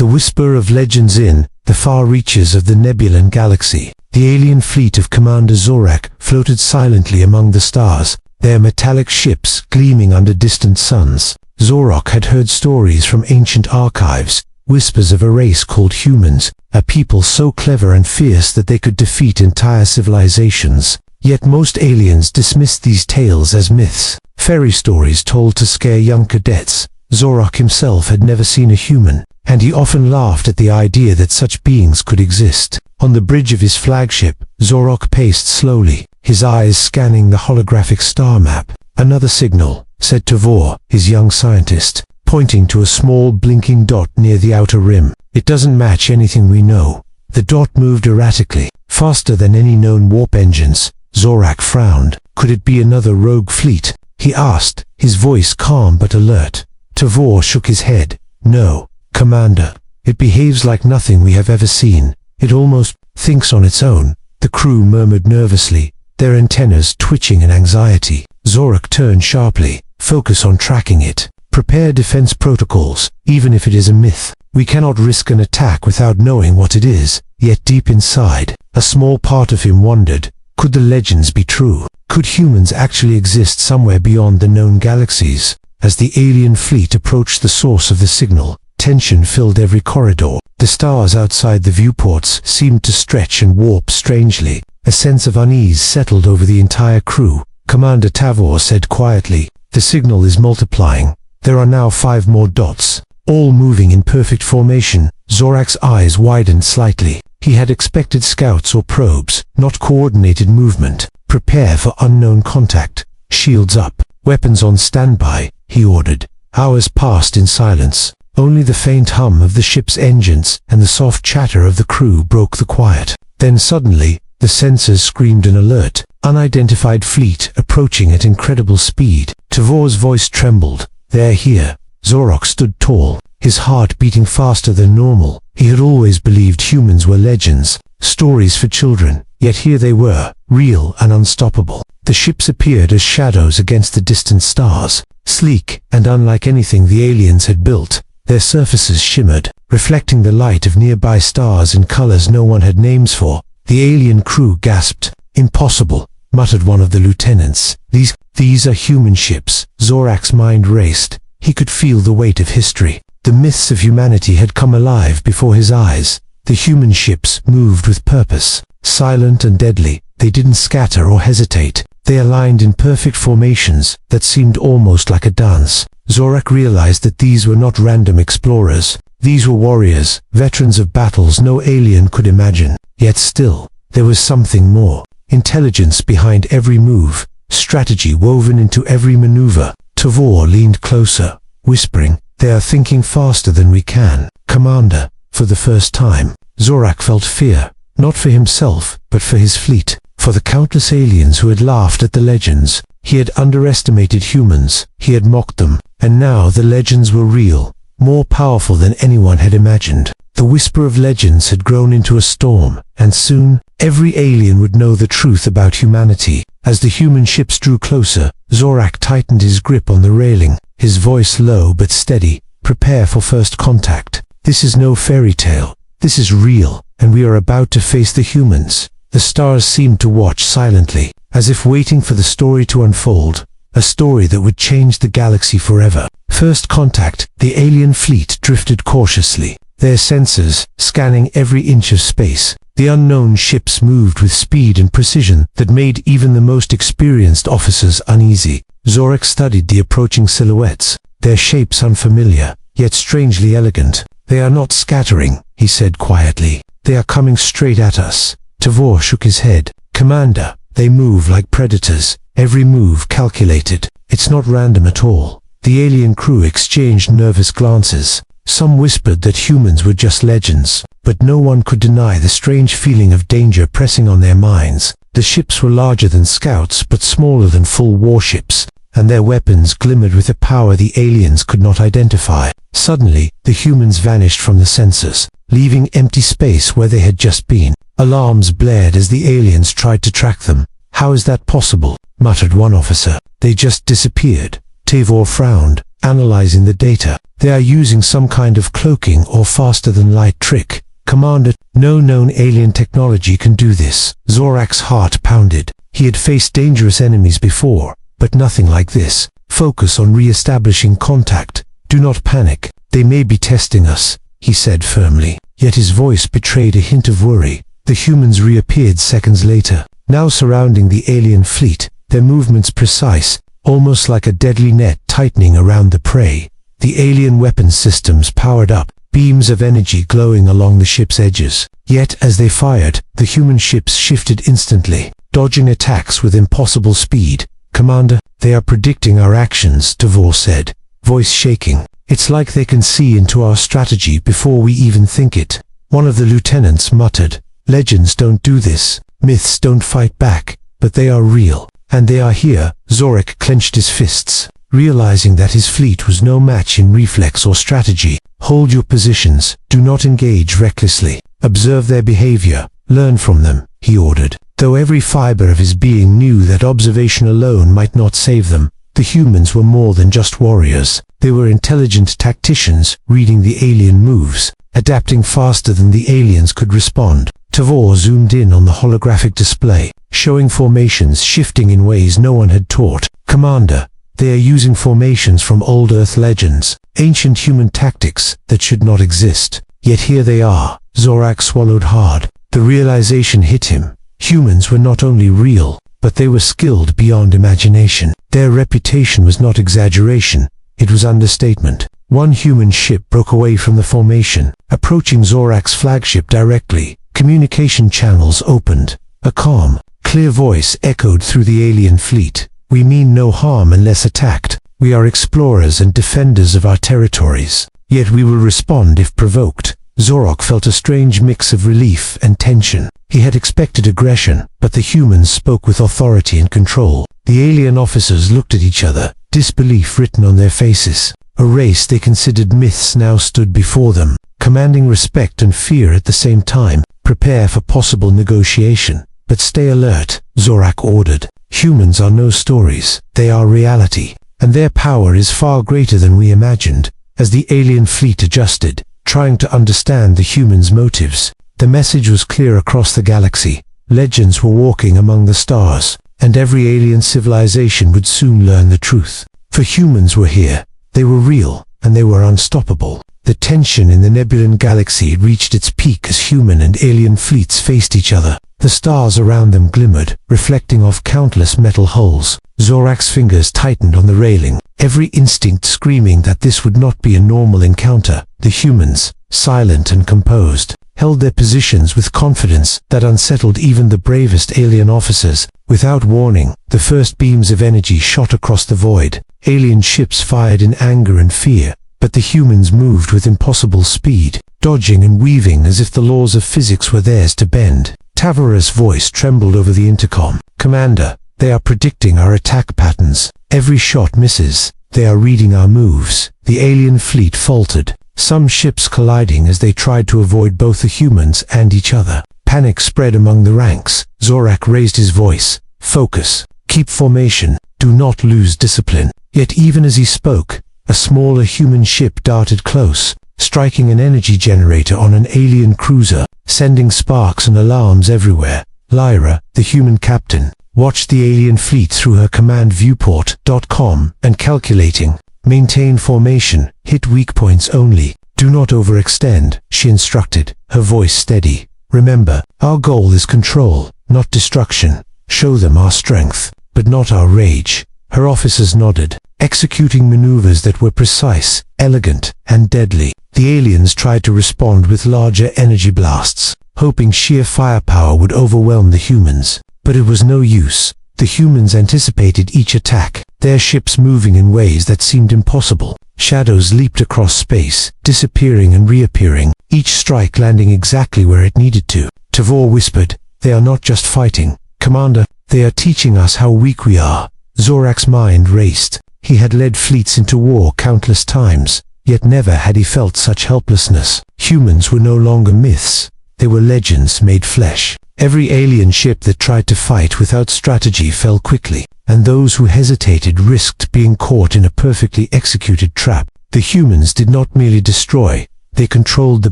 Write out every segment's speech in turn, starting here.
The whisper of legends in the far reaches of the Nebulan galaxy. The alien fleet of Commander Zorak floated silently among the stars, their metallic ships gleaming under distant suns. Zorak had heard stories from ancient archives, whispers of a race called humans, a people so clever and fierce that they could defeat entire civilizations. Yet most aliens dismissed these tales as myths, fairy stories told to scare young cadets. Zorak himself had never seen a human, and he often laughed at the idea that such beings could exist. On the bridge of his flagship, Zorak paced slowly, his eyes scanning the holographic star map. "Another signal," said Tavor, his young scientist, pointing to a small blinking dot near the outer rim. "It doesn't match anything we know." The dot moved erratically, faster than any known warp engines. Zorak frowned. "Could it be another rogue fleet?" he asked, his voice calm but alert. Tavor shook his head. "No, Commander. It behaves like nothing we have ever seen. It almost thinks on its own." The crew murmured nervously, their antennas twitching in anxiety. Zorak turned sharply. "Focus on tracking it. Prepare defense protocols, even if it is a myth. We cannot risk an attack without knowing what it is." Yet deep inside, a small part of him wondered, could the legends be true? Could humans actually exist somewhere beyond the known galaxies? As the alien fleet approached the source of the signal, tension filled every corridor. The stars outside the viewports seemed to stretch and warp strangely. A sense of unease settled over the entire crew. Commander Tavor said quietly, "The signal is multiplying. There are now 5 more dots, all moving in perfect formation." Zorak's eyes widened slightly. He had expected scouts or probes, not coordinated movement. "Prepare for unknown contact. Shields up. Weapons on standby," he ordered. Hours passed in silence. Only the faint hum of the ship's engines and the soft chatter of the crew broke the quiet. Then suddenly, the sensors screamed an alert. Unidentified fleet approaching at incredible speed. Tavor's voice trembled. "They're here." Zorak stood tall, his heart beating faster than normal. He had always believed humans were legends, stories for children, yet here they were, real and unstoppable. The ships appeared as shadows against the distant stars, sleek and unlike anything the aliens had built. Their surfaces shimmered, reflecting the light of nearby stars in colors no one had names for. The alien crew gasped. "Impossible," muttered one of the lieutenants. These are human ships." Zorak's mind raced. He could feel the weight of history. The myths of humanity had come alive before his eyes. The human ships moved with purpose, silent and deadly. They didn't scatter or hesitate. They aligned in perfect formations that seemed almost like a dance. Zorak realized that these were not random explorers. These were warriors, veterans of battles no alien could imagine. Yet still, there was something more. Intelligence behind every move, strategy woven into every maneuver. Tavor leaned closer, whispering, "They are thinking faster than we can." "Commander." For the first time, Zorak felt fear, not for himself, but for his fleet, for the countless aliens who had laughed at the legends. He had underestimated humans, he had mocked them, and now the legends were real, more powerful than anyone had imagined. The whisper of legends had grown into a storm, and soon, every alien would know the truth about humanity. As the human ships drew closer, Zorak tightened his grip on the railing, his voice low but steady. "Prepare for first contact. This is no fairy tale. This is real, and we are about to face the humans." The stars seemed to watch silently, as if waiting for the story to unfold, a story that would change the galaxy forever. First contact, the alien fleet drifted cautiously, their sensors scanning every inch of space. The unknown ships moved with speed and precision that made even the most experienced officers uneasy. Zorak studied the approaching silhouettes, their shapes unfamiliar, yet strangely elegant. "They are not scattering," he said quietly. "They are coming straight at us." Tavor shook his head. "Commander, they move like predators, every move calculated. It's not random at all." The alien crew exchanged nervous glances. Some whispered that humans were just legends, but no one could deny the strange feeling of danger pressing on their minds. The ships were larger than scouts but smaller than full warships, and their weapons glimmered with a power the aliens could not identify. Suddenly, the humans vanished from the sensors, leaving empty space where they had just been. Alarms blared as the aliens tried to track them. "How is that possible?" muttered one officer. "They just disappeared." Tavor frowned. analyzing the data. They are using some kind of cloaking or faster-than-light trick. Commander, no known alien technology can do this. Zorak's heart pounded. He had faced dangerous enemies before, but nothing like this. Focus on re-establishing contact. Do not panic. They may be testing us, he said firmly. Yet his voice betrayed a hint of worry. The humans reappeared seconds later, now surrounding the alien fleet, their movements precise, almost like a deadly net tightening around the prey. The alien weapons systems powered up, beams of energy glowing along the ship's edges. Yet, as they fired, the human ships shifted instantly, dodging attacks with impossible speed. Commander, they are predicting our actions, Tavor said, voice shaking. It's like they can see into our strategy before we even think it. One of the lieutenants muttered, legends don't do this, myths don't fight back, but they are real, and they are here. Zorak clenched his fists, realizing that his fleet was no match in reflex or strategy. Hold your positions, do not engage recklessly. Observe their behavior, learn from them, he ordered. Though every fiber of his being knew that observation alone might not save them, the humans were more than just warriors. They were intelligent tacticians, reading the alien moves, adapting faster than the aliens could respond. Tavor zoomed in on the holographic display, showing formations shifting in ways no one had taught. Commander, they are using formations from old Earth legends, ancient human tactics that should not exist. Yet here they are. Zorak swallowed hard. The realization hit him. Humans were not only real, but they were skilled beyond imagination. Their reputation was not exaggeration, it was understatement. One human ship broke away from the formation, approaching Zorak's flagship directly. Communication channels opened. A calm, clear voice echoed through the alien fleet. We mean no harm unless attacked. We are explorers and defenders of our territories. Yet we will respond if provoked. Zorak felt a strange mix of relief and tension. He had expected aggression, but the humans spoke with authority and control. The alien officers looked at each other, disbelief written on their faces. A race they considered myths now stood before them, commanding respect and fear at the same time. Prepare for possible negotiation, but stay alert, Zorak ordered. Humans are no stories, they are reality, and their power is far greater than we imagined. As the alien fleet adjusted, trying to understand the humans' motives, the message was clear across the galaxy. Legends were walking among the stars, and every alien civilization would soon learn the truth. For humans were here, they were real, and they were unstoppable. The tension in the Nebulan galaxy reached its peak as human and alien fleets faced each other. The stars around them glimmered, reflecting off countless metal hulls. Zorak's fingers tightened on the railing, every instinct screaming that this would not be a normal encounter. The humans, silent and composed, held their positions with confidence that unsettled even the bravest alien officers. Without warning, the first beams of energy shot across the void. Alien ships fired in anger and fear, but the humans moved with impossible speed, dodging and weaving as if the laws of physics were theirs to bend. Tavor's voice trembled over the intercom. Commander, they are predicting our attack patterns. Every shot misses. They are reading our moves. The alien fleet faltered, some ships colliding as they tried to avoid both the humans and each other. Panic spread among the ranks. Zorak raised his voice. Focus. Keep formation. Do not lose discipline. Yet even as he spoke, a smaller human ship darted close, striking an energy generator on an alien cruiser, sending sparks and alarms everywhere. Lyra, the human captain, watched the alien fleet through her command viewport.com and calculating. Maintain formation, hit weak points only. Do not overextend, she instructed, her voice steady. Remember, our goal is control, not destruction. Show them our strength, but not our rage. Her officers nodded, executing maneuvers that were precise, elegant, and deadly. The aliens tried to respond with larger energy blasts, hoping sheer firepower would overwhelm the humans. But it was no use. The humans anticipated each attack, their ships moving in ways that seemed impossible. Shadows leaped across space, disappearing and reappearing, each strike landing exactly where it needed to. Tavor whispered, "They are not just fighting. Commander, they are teaching us how weak we are." Zorak's mind raced. He had led fleets into war countless times, yet never had he felt such helplessness. Humans were no longer myths. They were legends made flesh. Every alien ship that tried to fight without strategy fell quickly, and those who hesitated risked being caught in a perfectly executed trap. The humans did not merely destroy, they controlled the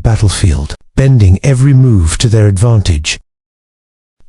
battlefield, bending every move to their advantage.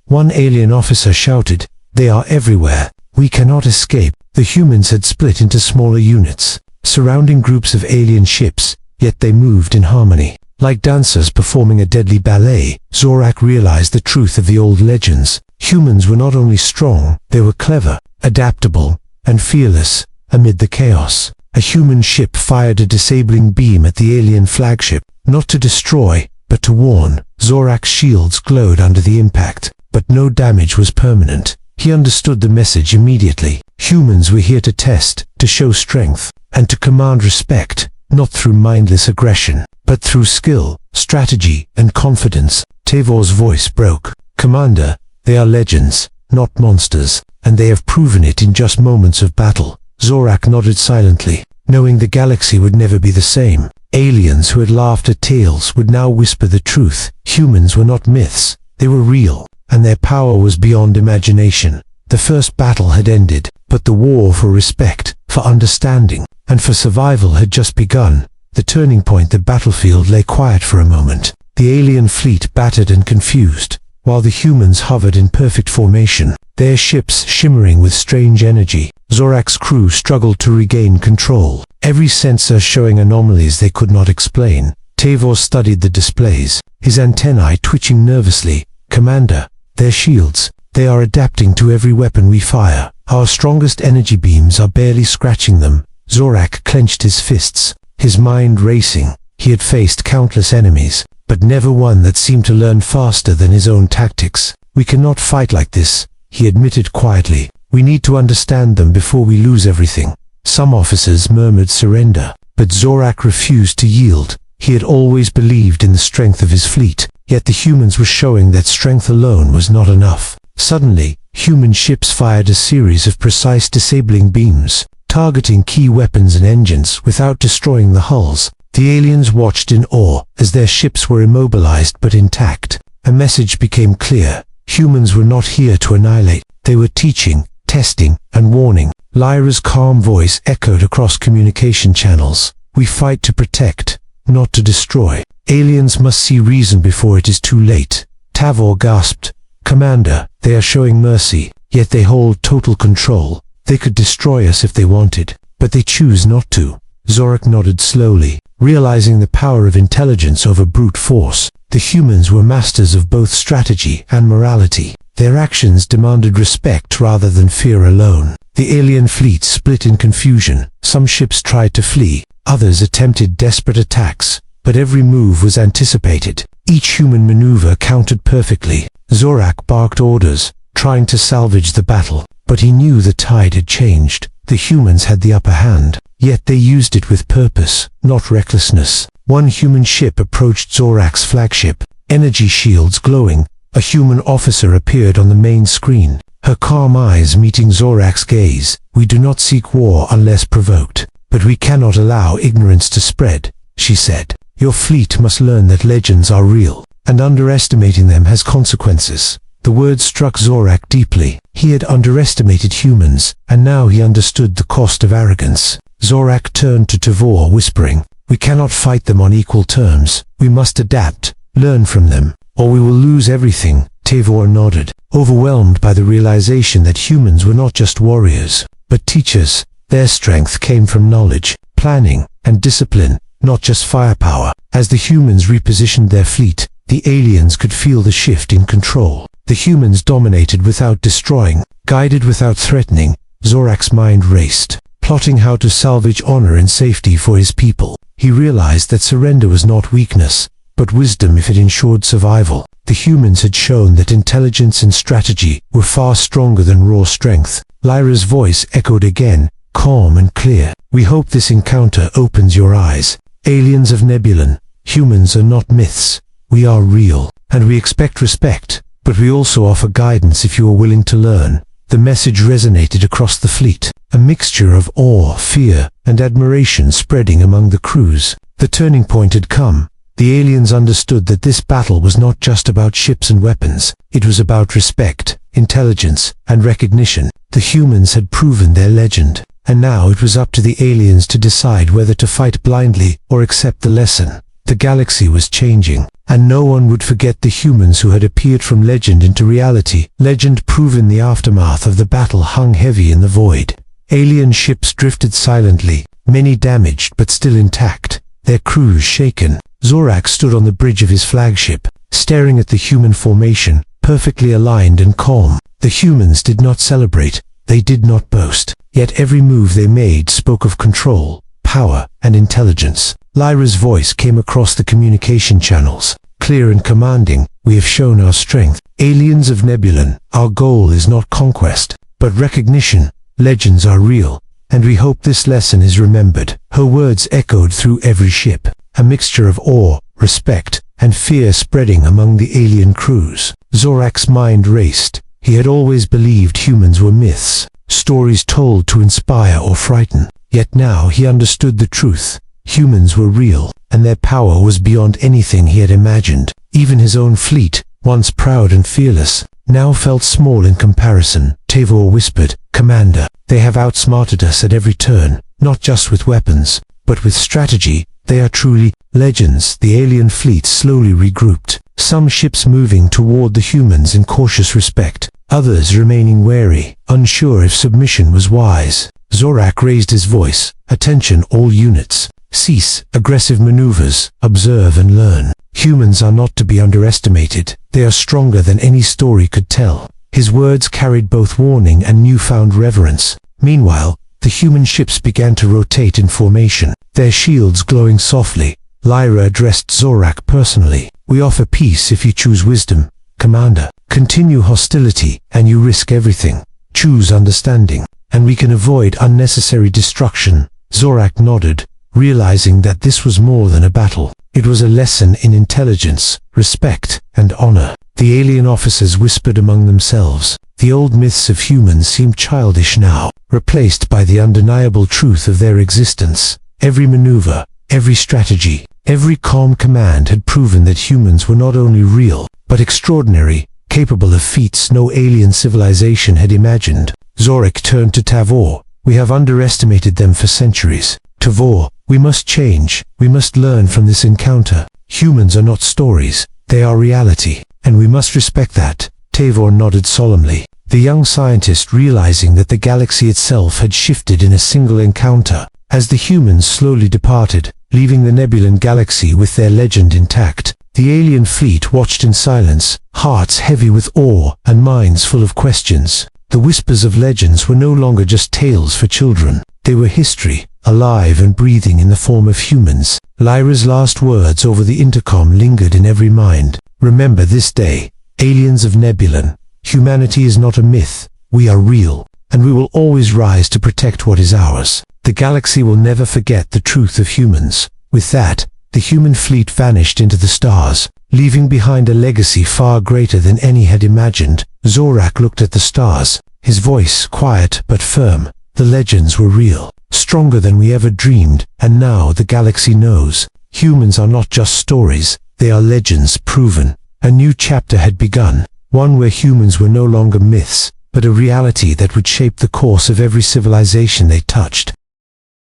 One alien officer shouted, "They are everywhere. We cannot escape." The humans had split into smaller units, surrounding groups of alien ships, yet they moved in harmony. Like dancers performing a deadly ballet, Zorak realized the truth of the old legends. Humans were not only strong, they were clever, adaptable, and fearless. Amid the chaos, a human ship fired a disabling beam at the alien flagship, not to destroy, but to warn. Zorak's shields glowed under the impact, but no damage was permanent. He understood the message immediately. Humans were here to test, to show strength, and to command respect, not through mindless aggression, but through skill, strategy, and confidence. Tavor's voice broke. "Commander, they are legends, not monsters, and they have proven it in just moments of battle." Zorak nodded silently, knowing the galaxy would never be the same. Aliens who had laughed at tales would now whisper the truth. Humans were not myths, they were real, and their power was beyond imagination. The first battle had ended, but the war for respect, for understanding, and for survival had just begun. The turning point, the battlefield, lay quiet for a moment. The alien fleet battered and confused, while the humans hovered in perfect formation, their ships shimmering with strange energy. Zorak's crew struggled to regain control, every sensor showing anomalies they could not explain. Tavor studied the displays, his antennae twitching nervously. "Commander, their shields, they are adapting to every weapon we fire. Our strongest energy beams are barely scratching them." Zorak clenched his fists, his mind racing. He had faced countless enemies, but never one that seemed to learn faster than his own tactics. "We cannot fight like this," he admitted quietly. "We need to understand them before we lose everything." Some officers murmured surrender, but Zorak refused to yield. He had always believed in the strength of his fleet, yet the humans were showing that strength alone was not enough. Suddenly, human ships fired a series of precise disabling beams, targeting key weapons and engines without destroying the hulls. The aliens watched in awe as their ships were immobilized but intact. A message became clear. Humans were not here to annihilate. They were teaching, testing, and warning. Lyra's calm voice echoed across communication channels. "We fight to protect, not to destroy. Aliens must see reason before it is too late." Tavor gasped, "Commander, they are showing mercy, yet they hold total control. They could destroy us if they wanted, but they choose not to." Zorak nodded slowly, realizing the power of intelligence over brute force. The humans were masters of both strategy and morality. Their actions demanded respect rather than fear alone. The alien fleet split in confusion. Some ships tried to flee, others attempted desperate attacks, but every move was anticipated. Each human maneuver countered perfectly. Zorak barked orders, trying to salvage the battle, but he knew the tide had changed. The humans had the upper hand, yet they used it with purpose, not recklessness. One human ship approached Zorak's flagship, energy shields glowing. A human officer appeared on the main screen, her calm eyes meeting Zorak's gaze. "We do not seek war unless provoked, but we cannot allow ignorance to spread," she said. "Your fleet must learn that legends are real, and underestimating them has consequences." The words struck Zorak deeply. He had underestimated humans, and now he understood the cost of arrogance. Zorak turned to Tavor, whispering, "We cannot fight them on equal terms. We must adapt, learn from them, or we will lose everything." Tavor nodded, overwhelmed by the realization that humans were not just warriors, but teachers. Their strength came from knowledge, planning, and discipline, not just firepower. As the humans repositioned their fleet, the aliens could feel the shift in control. The humans dominated without destroying, guided without threatening. Zorak's mind raced, plotting how to salvage honor and safety for his people. He realized that surrender was not weakness, but wisdom if it ensured survival. The humans had shown that intelligence and strategy were far stronger than raw strength. Lyra's voice echoed again, calm and clear. "We hope this encounter opens your eyes. Aliens of Nebulon, humans are not myths. We are real, and we expect respect, but we also offer guidance if you are willing to learn." The message resonated across the fleet, a mixture of awe, fear, and admiration spreading among the crews. The turning point had come. The aliens understood that this battle was not just about ships and weapons. It was about respect, intelligence, and recognition. The humans had proven their legend, and now it was up to the aliens to decide whether to fight blindly or accept the lesson. The galaxy was changing, and no one would forget the humans who had appeared from legend into reality. Legend proven. The aftermath of the battle hung heavy in the void. Alien ships drifted silently, many damaged but still intact, their crews shaken. Zorak stood on the bridge of his flagship, staring at the human formation, perfectly aligned and calm. The humans did not celebrate, they did not boast, yet every move they made spoke of control, power, and intelligence. Lyra's voice came across the communication channels, clear and commanding. "We have shown our strength. Aliens of Nebulon, our goal is not conquest, but recognition. Legends are real, and we hope this lesson is remembered." Her words echoed through every ship, a mixture of awe, respect, and fear spreading among the alien crews. Zorak's mind raced. He had always believed humans were myths, stories told to inspire or frighten. Yet now he understood the truth. Humans were real, and their power was beyond anything he had imagined. Even his own fleet, once proud and fearless, now felt small in comparison. Tavor whispered, "Commander, they have outsmarted us at every turn, not just with weapons, but with strategy. They are truly legends." The alien fleet slowly regrouped, some ships moving toward the humans in cautious respect, others remaining wary, unsure if submission was wise. Zorak raised his voice, "Attention all units. Cease aggressive maneuvers, observe and learn. Humans are not to be underestimated. They are stronger than any story could tell." His words carried both warning and newfound reverence. Meanwhile, the human ships began to rotate in formation, their shields glowing softly. Lyra addressed Zorak personally. "We offer peace if you choose wisdom, Commander. Continue hostility, and you risk everything. Choose understanding, and we can avoid unnecessary destruction." Zorak nodded, realizing that this was more than a battle. It was a lesson in intelligence, respect, and honor. The alien officers whispered among themselves. The old myths of humans seemed childish now, replaced by the undeniable truth of their existence. Every maneuver, every strategy, every calm command had proven that humans were not only real, but extraordinary, capable of feats no alien civilization had imagined. Zorak turned to Tavor. "We have underestimated them for centuries. Tavor, we must change. We must learn from this encounter. Humans are not stories, they are reality, and we must respect that." Tavor nodded solemnly. The young scientist realizing that the galaxy itself had shifted in a single encounter. As the humans slowly departed, leaving the Nebulon galaxy with their legend intact, the alien fleet watched in silence, hearts heavy with awe and minds full of questions. The whispers of legends were no longer just tales for children. They were history, alive and breathing in the form of humans. Lyra's last words over the intercom lingered in every mind. "Remember this day, aliens of Nebulon. Humanity is not a myth. We are real, and we will always rise to protect what is ours. The galaxy will never forget the truth of humans." With that, the human fleet vanished into the stars, leaving behind a legacy far greater than any had imagined. Zorak looked at the stars, his voice quiet but firm. "The legends were real, stronger than we ever dreamed, and now the galaxy knows. Humans are not just stories, they are legends proven." A new chapter had begun, one where humans were no longer myths, but a reality that would shape the course of every civilization they touched.